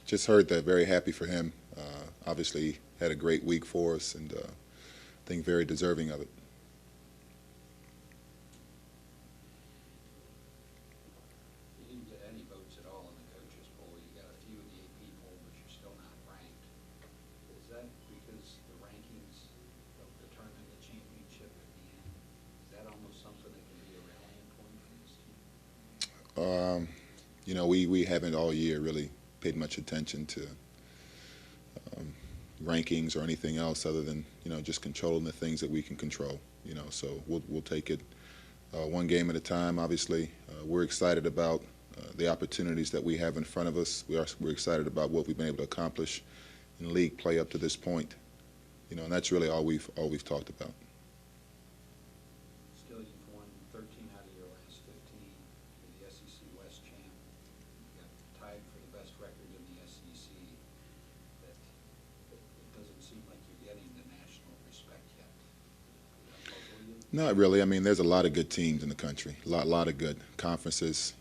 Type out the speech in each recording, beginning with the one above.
Just heard that. Very happy for him. Obviously, had a great week for us, and I think very deserving of it. You didn't get any votes at all in the coaches poll. You got a few in the AP poll, but you're still not ranked. Is that because the rankings don't determine the championship at the end? Is that almost something that can be a rallying point for this team? We haven't all year really paid much attention to rankings or anything else other than just controlling the things that we can control. So we'll take it one game at a time. Obviously, we're excited about the opportunities that we have in front of us. We're excited about what we've been able to accomplish in league play up to this point. And that's really all we've talked about. Still, you've won 13 out of your last 15. You're the SEC West champ. You got tied for the best record in the SEC. That it doesn't seem like you're getting the national respect yet. Does that puzzle you? Not really. I mean, there's a lot of good teams in the country, lot of good conferences.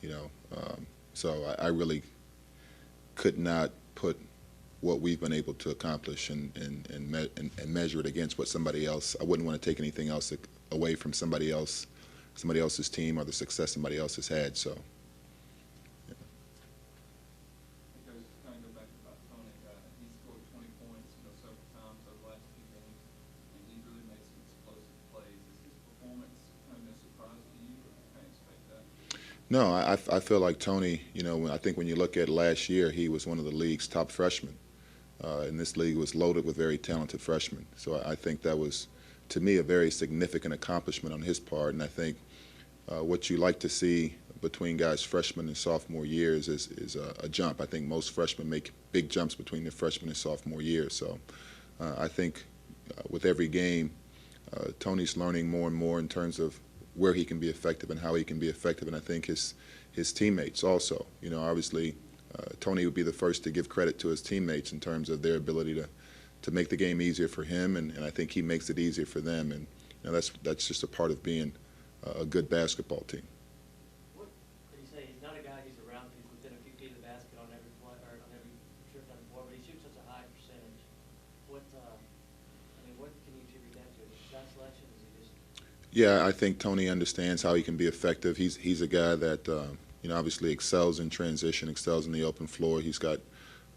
So I really could not put what we've been able to accomplish and measure it against what somebody else. I wouldn't want to take anything else away from somebody else's team, or the success somebody else has had. So. I think I was just going to go back about Tony. He scored 20 points, several times over the last few games, and he really made some explosive plays. Is his performance kind of a surprise to you, or did you expect that? No, I feel like Tony, I think when you look at last year, he was one of the league's top freshmen. And this league was loaded with very talented freshmen. So I think that was, to me, a very significant accomplishment on his part. And I think what you like to see between guys' freshman and sophomore years is a jump. I think most freshmen make big jumps between their freshman and sophomore year. So I think with every game, Tony's learning more and more in terms of where he can be effective and how he can be effective. And I think his teammates also, obviously Tony would be the first to give credit to his teammates in terms of their ability to make the game easier for him, and I think he makes it easier for them. And that's just a part of being a good basketball team. What did he say? He's not a guy who's around, he's within a few feet of the basket on every play, or on every trip down the floor, but he shoots such a high percentage. What can you attribute that to? Is it shot selection? Is he just... Yeah, I think Tony understands how he can be effective. He's a guy that obviously excels in transition, excels in the open floor. He's got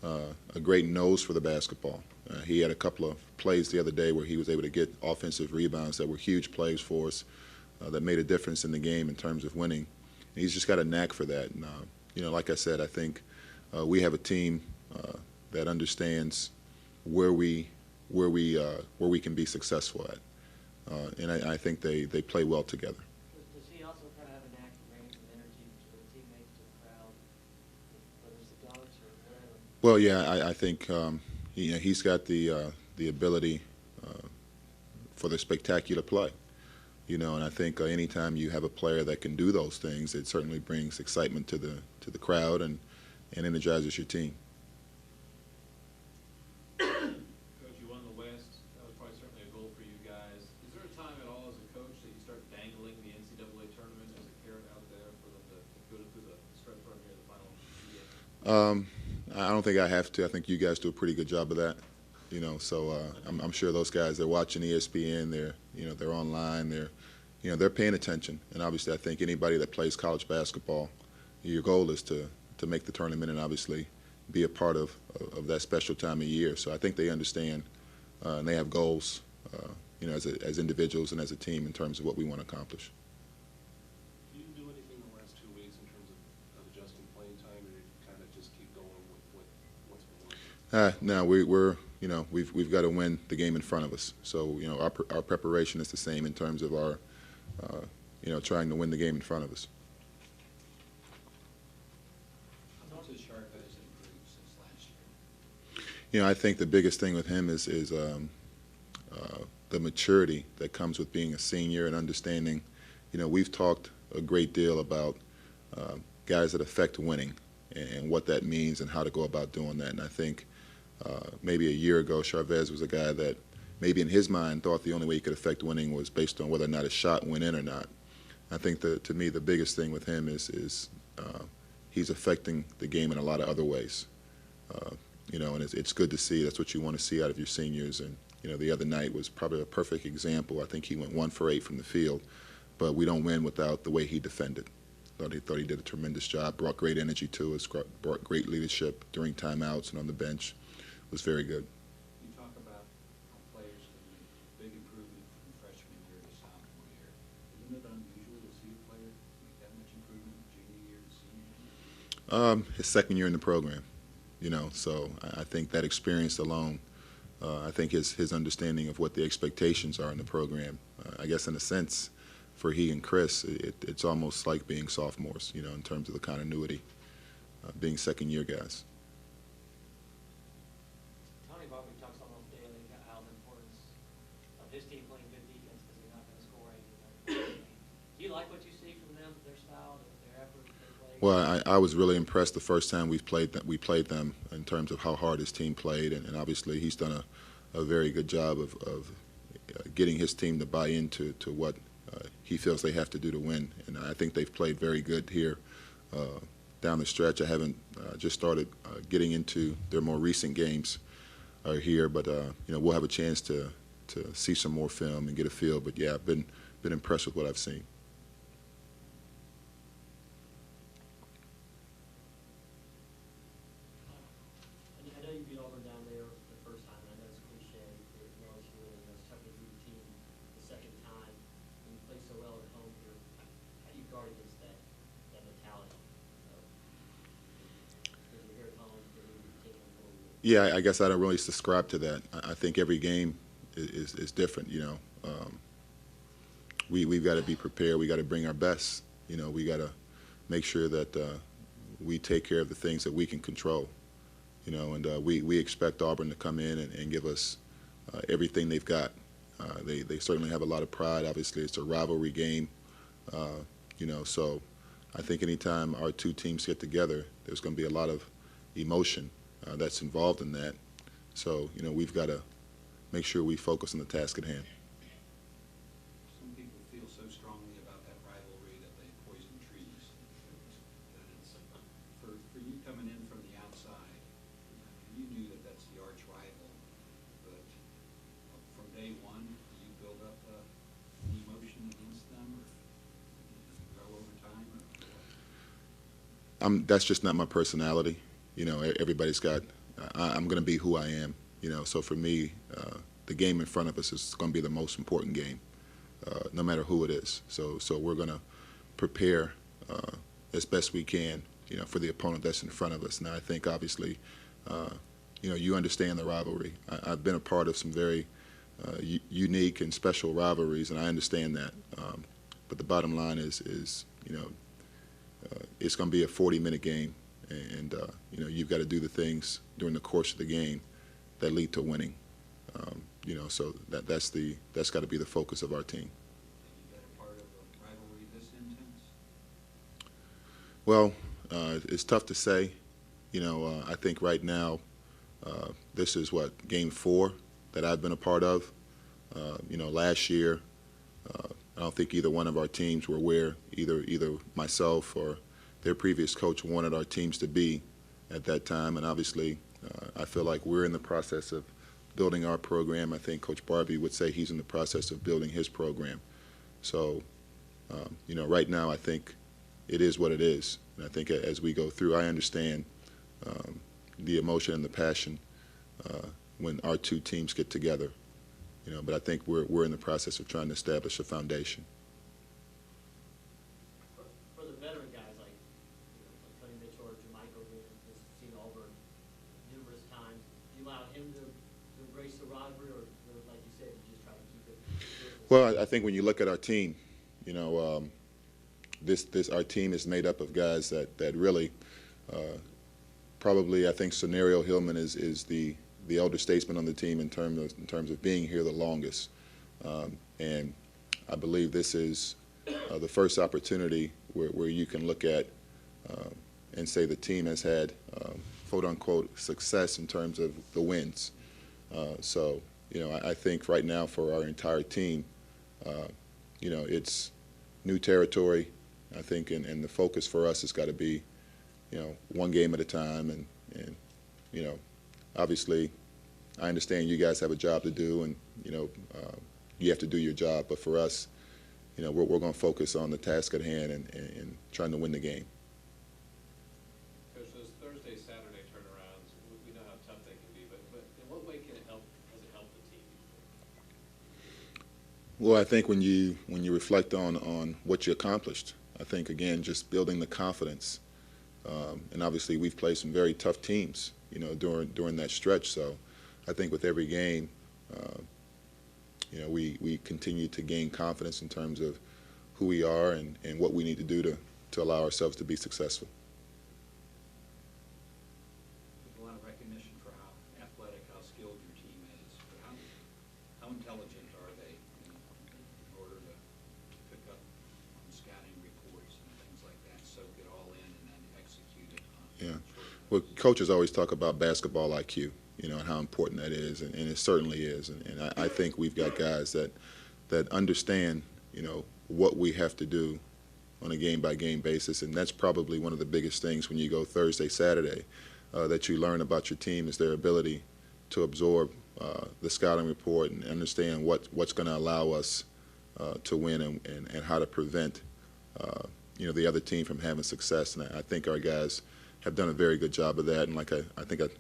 a great nose for the basketball. He had a couple of plays the other day where he was able to get offensive rebounds that were huge plays for us that made a difference in the game in terms of winning. And he's just got a knack for that. And like I said, I think we have a team that understands where we can be successful at, and I think they play well together. Does he also kind of have a knack for bringing some energy to the teammates, to the crowd, whether it's the dunks or whatever? Well, yeah, I think he's got the ability for the spectacular play, and I think anytime you have a player that can do those things, it certainly brings excitement to the crowd and energizes your team. Coach, you won the West. That was probably certainly a goal for you guys. Is there a time at all as a coach that you start dangling the NCAA tournament as a carrot out there for them to go through the stretch run here, the final year? I don't think I have to. I think you guys do a pretty good job of that. So I'm sure those guys, they're watching ESPN, they're online, they're paying attention. And obviously, I think anybody that plays college basketball, your goal is to make the tournament and obviously be a part of that special time of year. So I think they understand and they have goals, as individuals and as a team in terms of what we want to accomplish. Do you do anything in the last 2 weeks in terms of adjusting playing time, or do you kind of just keep going with what's been working? No, we've got to win the game in front of us. So our preparation is the same in terms of our trying to win the game in front of us. How much has Sharpez improved since last year? I think the biggest thing with him is the maturity that comes with being a senior and understanding. We've talked a great deal about guys that affect winning and what that means and how to go about doing that. And I think maybe a year ago, Sharpez was a guy that maybe in his mind thought the only way he could affect winning was based on whether or not his shot went in or not. I think to me the biggest thing with him is he's affecting the game in a lot of other ways. And it's good to see. That's what you want to see out of your seniors. And the other night was probably a perfect example. I think he went 1 for 8 from the field, but we don't win without the way he defended. Thought he did a tremendous job. Brought great energy to us. Brought great leadership during timeouts and on the bench. It was very good. You talk about how players can make big improvement from freshman year to sophomore year. Isn't it unusual to see a player make that much improvement junior year to senior year? His second year in the program, so I think that experience alone, I think his understanding of what the expectations are in the program, I guess in a sense, for he and Chris, it's almost like being sophomores, in terms of the continuity, being second-year guys. Tony Barbie talks almost daily about how the importance of his team playing good defense because they're not going to score anything. Do you like what you see from them, their style, their effort, their play? Well, I was really impressed the first time we played them in terms of how hard his team played, and obviously he's done a very good job of getting his team to buy into what he feels they have to do to win. And I think they've played very good here down the stretch. I haven't just started getting into their more recent games here, but we'll have a chance to see some more film and get a feel. But yeah, I've been impressed with what I've seen. I know you beat Auburn down there the first time, and I know it's cliche for LSU, and it's tough to beat the team the second time. When you play so well at home here, how do you guard against that mentality? Because you're here at home, you're going to be taking them over. Yeah, I guess I don't really subscribe to that. I think every game is different. We've got to be prepared. We got to bring our best. We got to make sure that we take care of the things that we can control. And we expect Auburn to come in and give us everything they've got. They certainly have a lot of pride. Obviously, it's a rivalry game. So I think anytime our two teams get together, there's going to be a lot of emotion that's involved in that. So we've got to make sure we focus on the task at hand. Some people feel so strongly about that rivalry that they poison trees. That it's, for you coming in from the outside, you knew that that's the arch rival, but from day one, you build up an emotion against them, or grow over time, or what? That's just not my personality. Everybody's got. I'm going to be who I am. So for me, the game in front of us is going to be the most important game, no matter who it is. So we're going to prepare as best we can, for the opponent that's in front of us. Now I think obviously, you understand the rivalry. I've been a part of some very unique and special rivalries, and I understand that. But the bottom line is it's going to be a 40-minute game, and you've got to do the things during the course of the game that lead to winning. So that's got to be the focus of our team. Have you been a part of a rivalry this intense? Well, it's tough to say. I think right now this is game 4 that I've been a part of. Last year I don't think either one of our teams were where either myself or their previous coach wanted our teams to be at that time, and obviously I feel like we're in the process of building our program. I think Coach Barbie would say he's in the process of building his program. So, right now I think it is what it is. And I think as we go through, I understand the emotion and the passion when our two teams get together. But I think we're in the process of trying to establish a foundation. For the veteran guys like Tony Mitchell or Jermichael, who has seen Auburn numerous times, do you allow him to embrace the rivalry, or like you said, you just try to keep it? Well, I think when you look at our team, our team is made up of guys that really probably, I think Scenario Hillman is the elder statesman on the team in terms of being here the longest, and I believe this is the first opportunity where you can look at and say the team has had quote unquote success in terms of the wins. So I think right now for our entire team, it's new territory. I think and the focus for us has got to be one game at a time, and you know, obviously, I understand you guys have a job to do, and you know, you have to do your job. But for us, you know, we're going to focus on the task at hand and trying to win the game. Coach, those Thursday, Saturday turnarounds, we know how tough they can be, but in what way can it help, has it helped the team? Well, I think when you reflect on what you accomplished, I think again just building the confidence, and obviously we've played some very tough teams, you know, during that stretch. So I think with every game, you know, we continue to gain confidence in terms of who we are and what we need to do to allow ourselves to be successful. There's a lot of recognition for how athletic, how skilled your team is, but how intelligent are they in order to pick up on scouting reports and things like that, soak it all in, and then execute it on Yeah. short Well, notice? coaches always talk about basketball IQ, you know, and how important that is, and it certainly is. And I think we've got guys that understand, you know, what we have to do on a game-by-game basis, and that's probably one of the biggest things when you go Thursday, Saturday, that you learn about your team is their ability to absorb the scouting report and understand what's going to allow us to win and how to prevent, you know, the other team from having success. And I think our guys have done a very good job of that. And like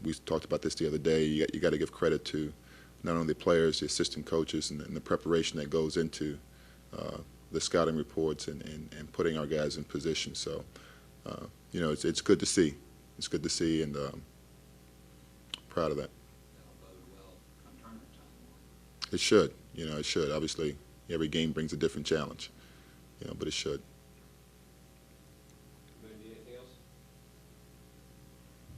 we talked about this the other day, you got to give credit to not only the players, the assistant coaches, and the preparation that goes into the scouting reports and putting our guys in position. So, you know, it's good to see. It's good to see, and proud of that. That'll bode well come tournament time. It should. You know, it should. Obviously, every game brings a different challenge, you know, but it should.